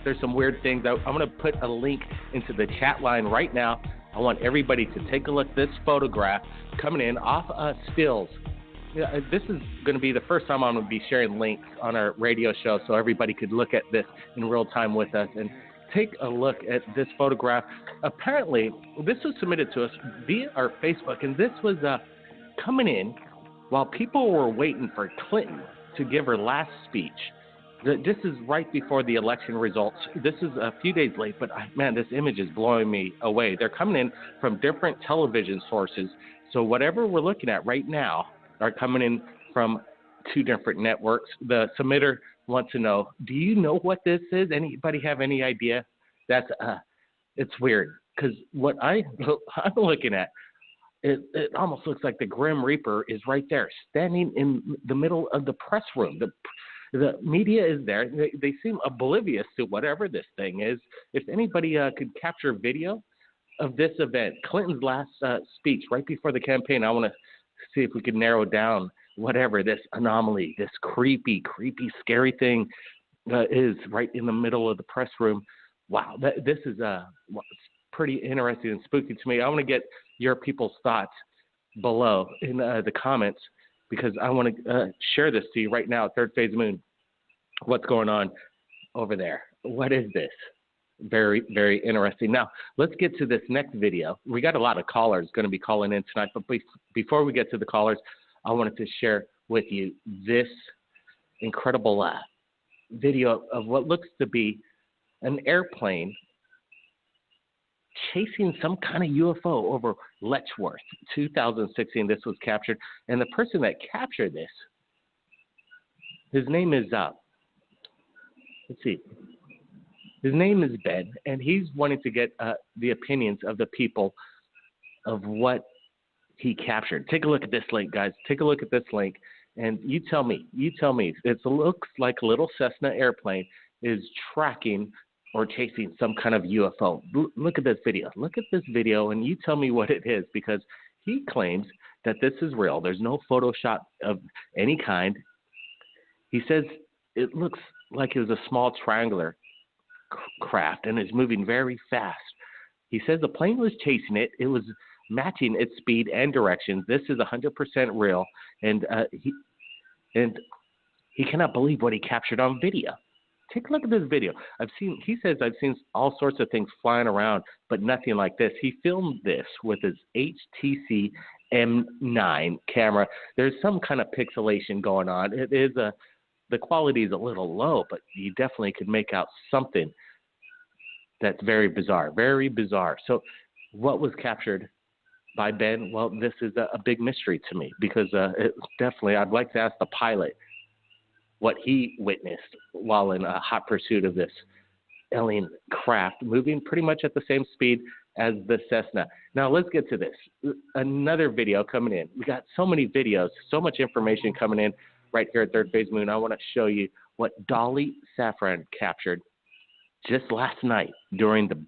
There's some weird things. I'm going to put a link into the chat line right now. I want everybody to take a look at this photograph coming in off stills. Yeah, this is going to be the first time I'm going to be sharing links on our radio show so everybody could look at this in real time with us and take a look at this photograph. Apparently, this was submitted to us via our Facebook, and this was coming in while people were waiting for Clinton to give her last speech. This is right before the election results. This is a few days late, but man, this image is blowing me away. They're coming in from different television sources. So whatever we're looking at right now are coming in from two different networks. The submitter wants to know, do you know what this is? Anybody have any idea? That's it's weird because what I'm looking at, it almost looks like the Grim Reaper is right there, standing in the middle of the press room. The media is there. They seem oblivious to whatever this thing is. If anybody could capture video of this event, Clinton's last speech right before the campaign, I want to see if we can narrow down whatever this anomaly, this creepy, scary thing is right in the middle of the press room. Wow, this is pretty interesting and spooky to me. I want to get your people's thoughts below in the comments because I want to share this to you right now. Third Phase Moon, what's going on over there? What is this? Very, very interesting. Now, let's get to this next video. We got a lot of callers going to be calling in tonight, but before we get to the callers, I wanted to share with you this incredible video of what looks to be an airplane chasing some kind of UFO over Letchworth. 2016, this was captured. And the person that captured this, his name is, let's see. His name is Ben, and he's wanting to get the opinions of the people of what he captured. Take a look at this link, guys. Take a look at this link, and you tell me. It looks like a little Cessna airplane is tracking or chasing some kind of UFO. Look at this video. Look at this video, and you tell me what it is, because he claims that this is real. There's no Photoshop of any kind. He says it looks like it was a small triangular craft and is moving very fast. He says the plane was chasing it. It was matching its speed and direction. This is 100% real, and he cannot believe what he captured on video. Take a look at this video. He says I've seen all sorts of things flying around, but nothing like this. He filmed this with his HTC M9 camera. There's some kind of pixelation going on. The quality is a little low, but you definitely could make out something that's very bizarre, very bizarre. So what was captured by Ben? Well, this is a big mystery to me, because I'd like to ask the pilot what he witnessed while in a hot pursuit of this alien craft moving pretty much at the same speed as the Cessna. Now let's get to this. Another video coming in. We got so many videos, so much information coming in right here at Third Phase Moon. I want to show you what Dolly Safran captured just last night during the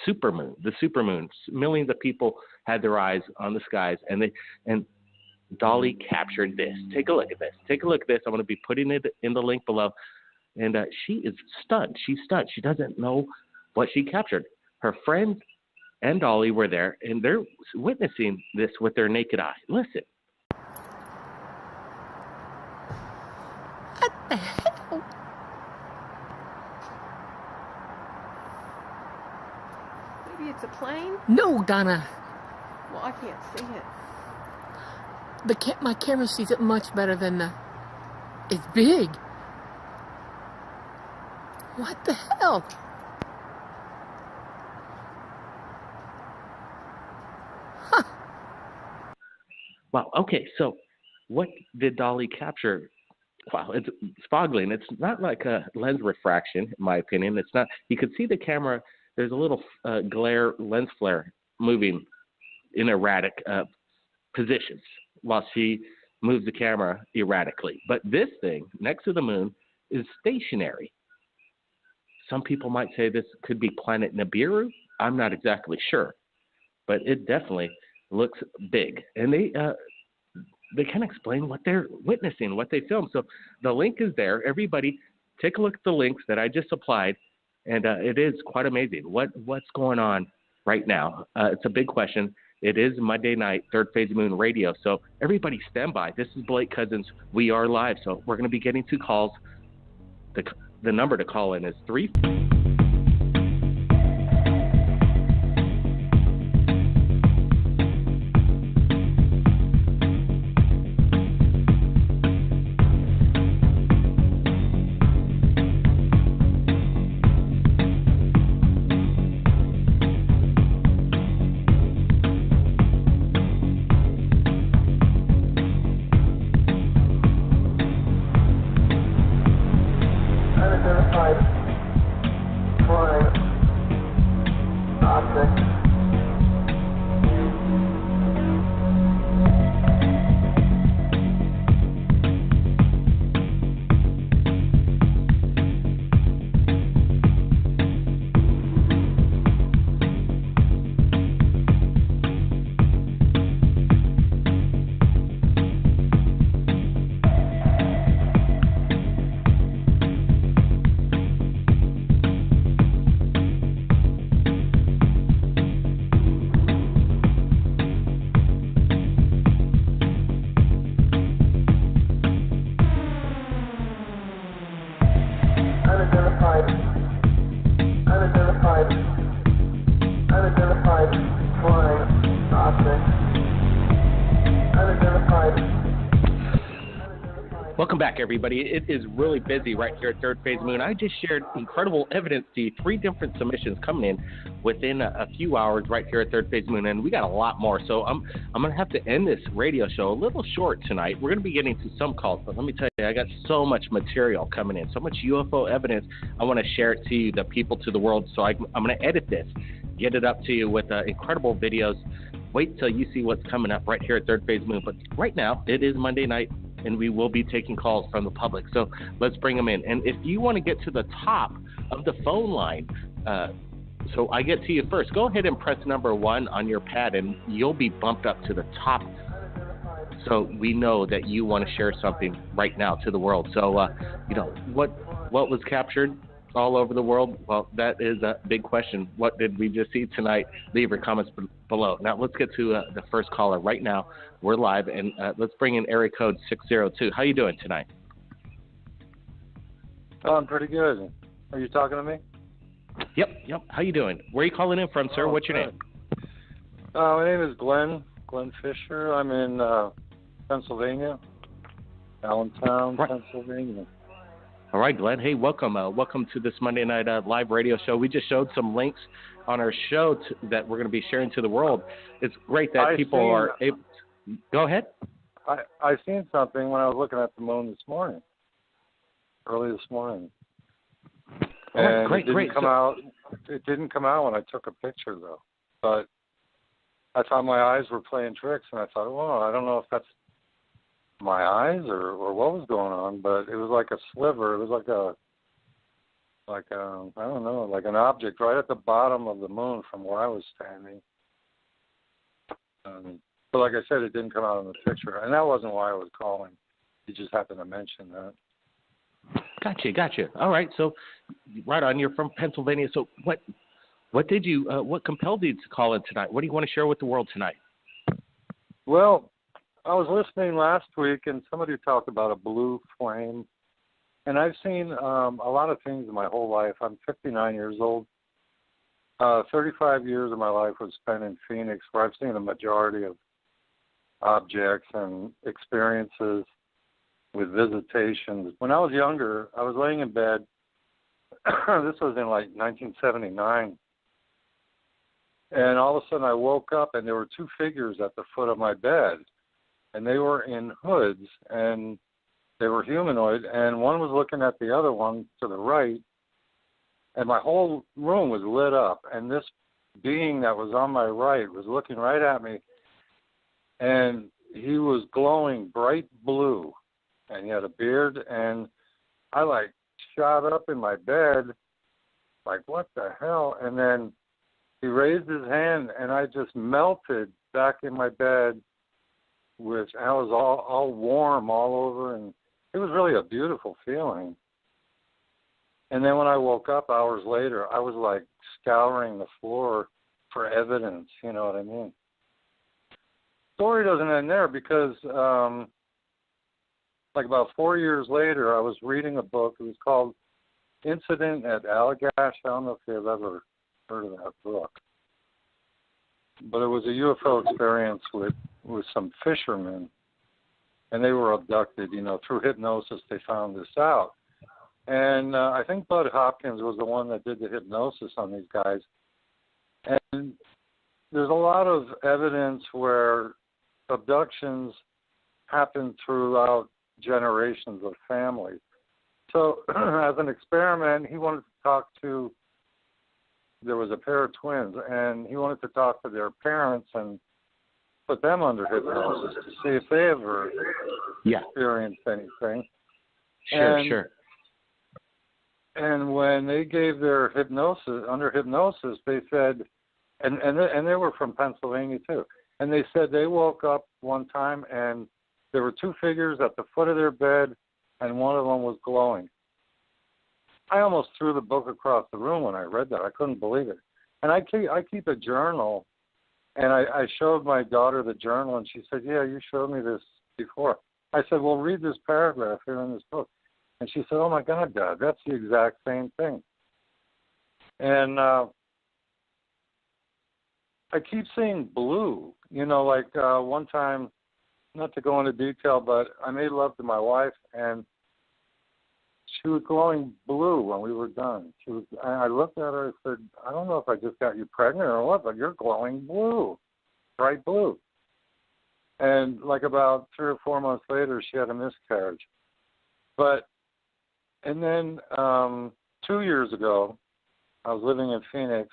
supermoon. The supermoon. Millions of people had their eyes on the skies, and Dolly captured this. Take a look at this. I'm going to be putting it in the link below. And she is stunned. She's stunned. She doesn't know what she captured. Her friends and Dolly were there, and they're witnessing this with their naked eye. Listen. What the hell? Maybe it's a plane? No, Donna. Well, I can't see it. My camera sees it much better than it's big. What the hell? Huh. Wow. Okay. So, what did Dolly capture? Wow, it's foggling. It's not like a lens refraction, in my opinion. It's not. You could see the camera. There's a little glare, lens flare moving in erratic positions while she moves the camera erratically. But this thing next to the moon is stationary. Some people might say this could be planet Nibiru. I'm not exactly sure, but it definitely looks big. And they can explain what they're witnessing, what they filmed. So the link is there. Everybody take a look at the links that I just applied, and it is quite amazing. What's going on right now? It's a big question. It is Monday night, Third Phase Moon Radio. So everybody stand by. This is Blake Cousins. We are live. So we're going to be getting 2 calls. The number to call in is 3. Welcome back, everybody. It is really busy right here at Third Phase Moon. I just shared incredible evidence to you, 3 different submissions coming in within a few hours right here at Third Phase Moon, and we got a lot more. So I'm going to have to end this radio show a little short tonight. We're going to be getting to some calls, but let me tell you, I got so much material coming in, so much UFO evidence. I want to share it to you, the people, to the world. So I'm going to edit this, get it up to you with incredible videos. Wait till you see what's coming up right here at Third Phase Moon. But right now, it is Monday night, and we will be taking calls from the public. So let's bring them in. And if you want to get to the top of the phone line, so I get to you first, go ahead and press number 1 on your pad, and you'll be bumped up to the top. So we know that you want to share something right now to the world. So, what was captured all over the world? Well, that is a big question. What did we just see tonight? Leave your comments below. Now, let's get to the first caller right now. We're live, and let's bring in area code 602. How you doing tonight? Oh, I'm pretty good. Are you talking to me? Yep. How you doing? Where are you calling in from, sir? What's your name? My name is Glenn Fisher. I'm in Pennsylvania, Allentown, right. Pennsylvania. All right, Glenn. Hey, welcome. Welcome to this Monday night live radio show. We just showed some links on our show that we're going to be sharing to the world. It's great that people are able to... Go ahead. I seen something when I was looking at the moon early this morning. And great. It didn't come out when I took a picture, though. But I thought my eyes were playing tricks, and I thought, well, I don't know if that's my eyes or what was going on, but it was like a sliver. It was like an object right at the bottom of the moon from where I was standing. But like I said, it didn't come out in the picture, and that wasn't why I was calling. You just happened to mention that. Gotcha. All right, so right on. You're from Pennsylvania. So what compelled you to call in tonight? What do you want to share with the world tonight? Well, I was listening last week, and somebody talked about a blue flame. And I've seen a lot of things in my whole life. I'm 59 years old. 35 years of my life was spent in Phoenix, where I've seen the majority of objects and experiences with visitations. When I was younger, I was laying in bed. This was in like 1979. And all of a sudden I woke up, and there were 2 figures at the foot of my bed. And they were in hoods, and they were humanoid, and one was looking at the other one to the right, and my whole room was lit up, and this being that was on my right was looking right at me, and he was glowing bright blue, and he had a beard, and I shot up in my bed, like, what the hell? And then he raised his hand, and I just melted back in my bed, which I was all warm all over, and it was really a beautiful feeling. And then when I woke up hours later, I was like scouring the floor for evidence, you know what I mean? Story doesn't end there because like about 4 years later, I was reading a book. It was called Incident at Allagash. I don't know if you've ever heard of that book. But it was a UFO experience with some fishermen, and they were abducted. You know, through hypnosis, they found this out. And I think Bud Hopkins was the one that did the hypnosis on these guys. And there's a lot of evidence where abductions happen throughout generations of families. So as an experiment, he wanted to talk to, there was a pair of twins, and he wanted to talk to their parents and put them under hypnosis to see if they ever experienced anything. Sure. And when they gave their hypnosis, under hypnosis, they said, and they were from Pennsylvania too, and they said they woke up one time and there were two figures at the foot of their bed, and one of them was glowing. I almost threw the book across the room when I read that. I couldn't believe it. And I keep a journal, and I showed my daughter the journal, and she said, "Yeah, you showed me this before." I said, "Well, read this paragraph here in this book." And she said, "Oh, my God, Dad, that's the exact same thing." And I keep seeing blue. You know, like one time, not to go into detail, but I made love to my wife, and she was glowing blue when we were done. I looked at her and said, "I don't know if I just got you pregnant or what, but you're glowing blue, bright blue." And like about 3 or 4 months later, she had a miscarriage. And then 2 years ago, I was living in Phoenix,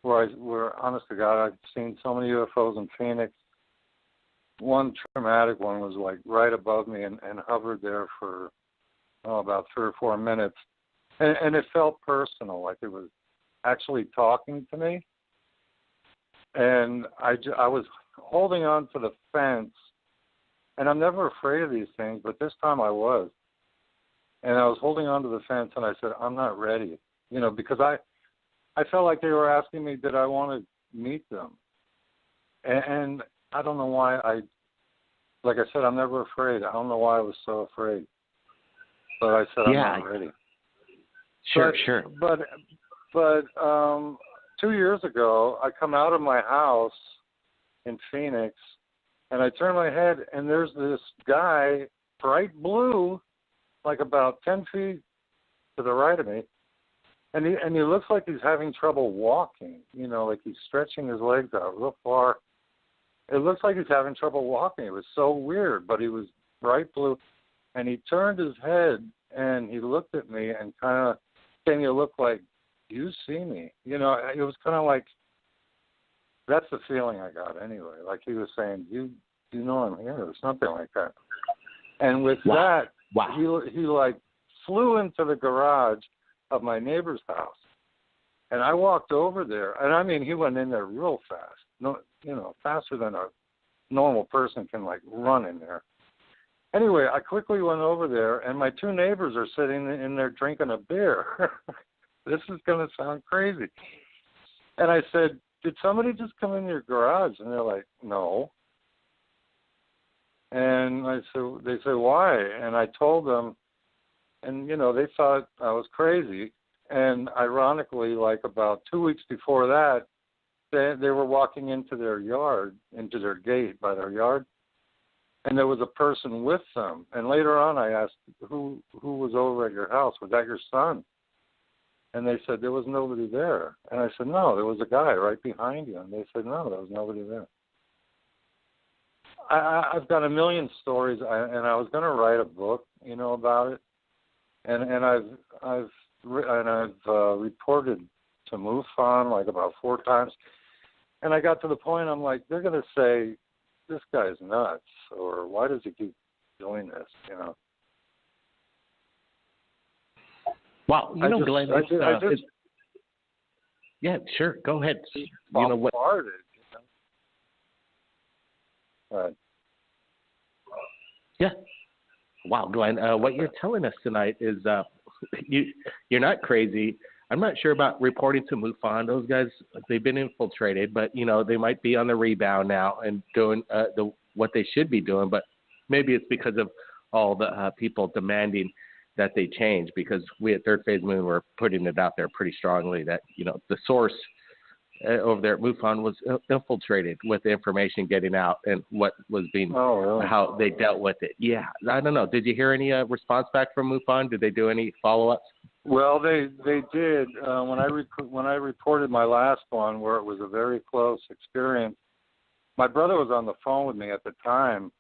where honest to God, I've seen so many UFOs in Phoenix. One traumatic one was like right above me and hovered there for about 3 or 4 minutes. And it felt personal, like it was actually talking to me. And I was holding on to the fence, and I'm never afraid of these things, but this time I was. And I was holding on to the fence, and I said, "I'm not ready," you know, because I felt like they were asking me, did I want to meet them? And I don't know why like I said, I'm never afraid. I don't know why I was so afraid. But I said, I'm not ready. Sure. But 2 years ago, I come out of my house in Phoenix, and I turn my head, and there's this guy, bright blue, like about 10 feet to the right of me, and he looks like he's having trouble walking, you know, like he's stretching his legs out real far. It looks like he's having trouble walking. It was so weird, but he was bright blue, and he turned his head, and he looked at me and kind of gave me a look like, "You see me?" You know, it was kind of like, that's the feeling I got anyway, like he was saying, you know I'm here, or something like that. And with that, he like flew into the garage of my neighbor's house, and I walked over there, and I mean, he went in there real fast, no, you know, faster than a normal person can like run in there. Anyway, I quickly went over there, and my 2 neighbors are sitting in there drinking a beer. This is going to sound crazy. And I said, "Did somebody just come in your garage?" And they're like, "No." And they said, "Why?" And I told them, and, you know, they thought I was crazy. And ironically, like about 2 weeks before that, they were walking into their yard, into their gate by their yard, and there was a person with them. And later on, I asked, who was over at your house? Was that your son? And they said, there was nobody there. And I said, no, there was a guy right behind you. And they said, no, there was nobody there. I've got a million stories, and I was going to write a book, you know, about it. And I've reported to MUFON like about 4 times. And I got to the point, I'm like, they're going to say, this guy's nuts, or why does he keep doing this, you know? Wow, you know, Glenn, yeah, sure, go ahead. You know what? Right. Yeah. Wow, Glenn, what you're telling us tonight is you're not crazy. I'm not sure about reporting to MUFON. Those guys, they've been infiltrated, but they might be on the rebound now and doing what they should be doing. But maybe it's because of all the people demanding that they change. Because we at Third Phase Moon were putting it out there pretty strongly that the source over there at MUFON was infiltrated with the information getting out and what was being, how they dealt with it. Yeah, I don't know. Did you hear any response back from MUFON? Did they do any follow-ups? Well, they did. When I reported my last one, where it was a very close experience, my brother was on the phone with me at the time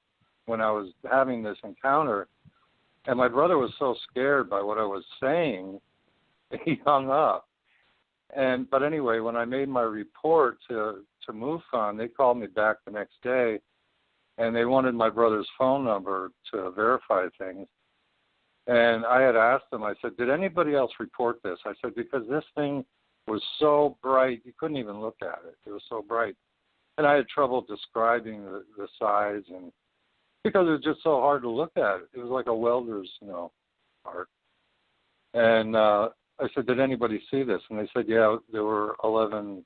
when I was having this encounter, and my brother was so scared by what I was saying, he hung up. But anyway, when I made my report to MUFON, they called me back the next day, and they wanted my brother's phone number to verify things. And I had asked them, I said, did anybody else report this? I said, because this thing was so bright, you couldn't even look at it. It was so bright. And I had trouble describing the size, and because it was just so hard to look at it. It was like a welder's, art. And I said, did anybody see this? And they said, yeah, there were 11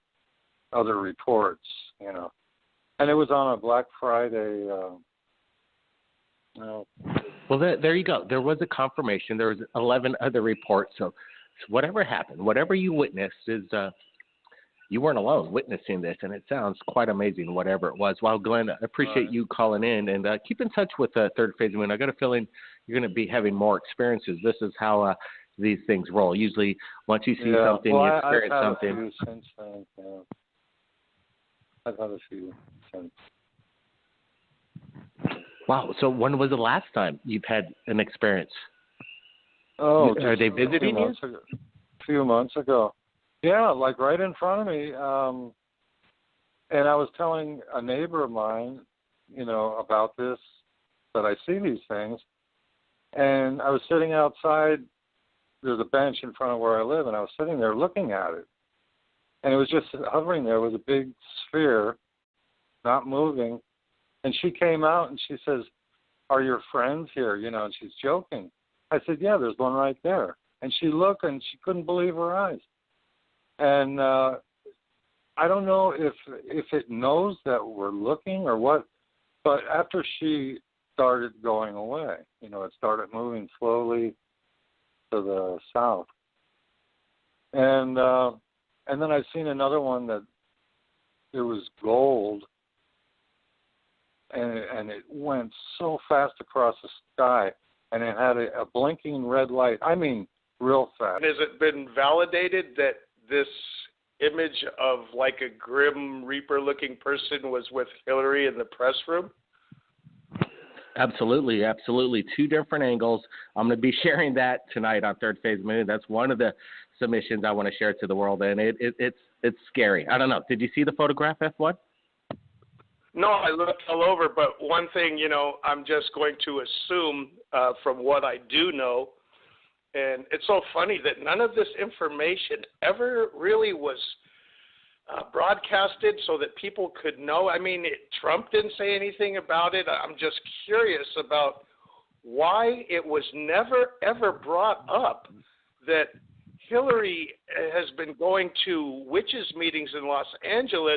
other reports, And it was on a Black Friday. Well, there you go. There was a confirmation. There was 11 other reports. So whatever happened, whatever you witnessed is you weren't alone witnessing this, and it sounds quite amazing, whatever it was. Well, Glenn, I appreciate you calling in, and keep in touch with Third Phase Moon. I got a feeling you're going to be having more experiences. This is how these things roll. Usually, once you see something, you experience something. I've had a few since then. Yeah. I've had a few since. Wow. So when was the last time you've had an experience? Oh, are they visiting you? A few months ago. Yeah, like right in front of me. And I was telling a neighbor of mine, about this, that I see these things. And I was sitting outside. There's a bench in front of where I live, and I was sitting there looking at it. And it was just hovering there with a big sphere, not moving. And she came out and she says, are your friends here? And she's joking. I said, yeah, there's one right there. And she looked and she couldn't believe her eyes. And I don't know if it knows that we're looking or what, but after she started going away, it started moving slowly to the south. And then I've seen another one that it was gold, and it went so fast across the sky, and it had a blinking red light. I mean, real fast. Has it been validated that this image of like a Grim Reaper-looking person was with Hillary in the press room? Absolutely. Two different angles. I'm going to be sharing that tonight on Third Phase Moon. That's one of the submissions I want to share to the world, and it's scary. I don't know. Did you see the photograph, F1? No, I looked all over, but one thing, I'm just going to assume from what I do know, and it's so funny that none of this information ever really was broadcasted so that people could know. I mean, Trump didn't say anything about it. I'm just curious about why it was never, ever brought up that Hillary has been going to witches' meetings in Los Angeles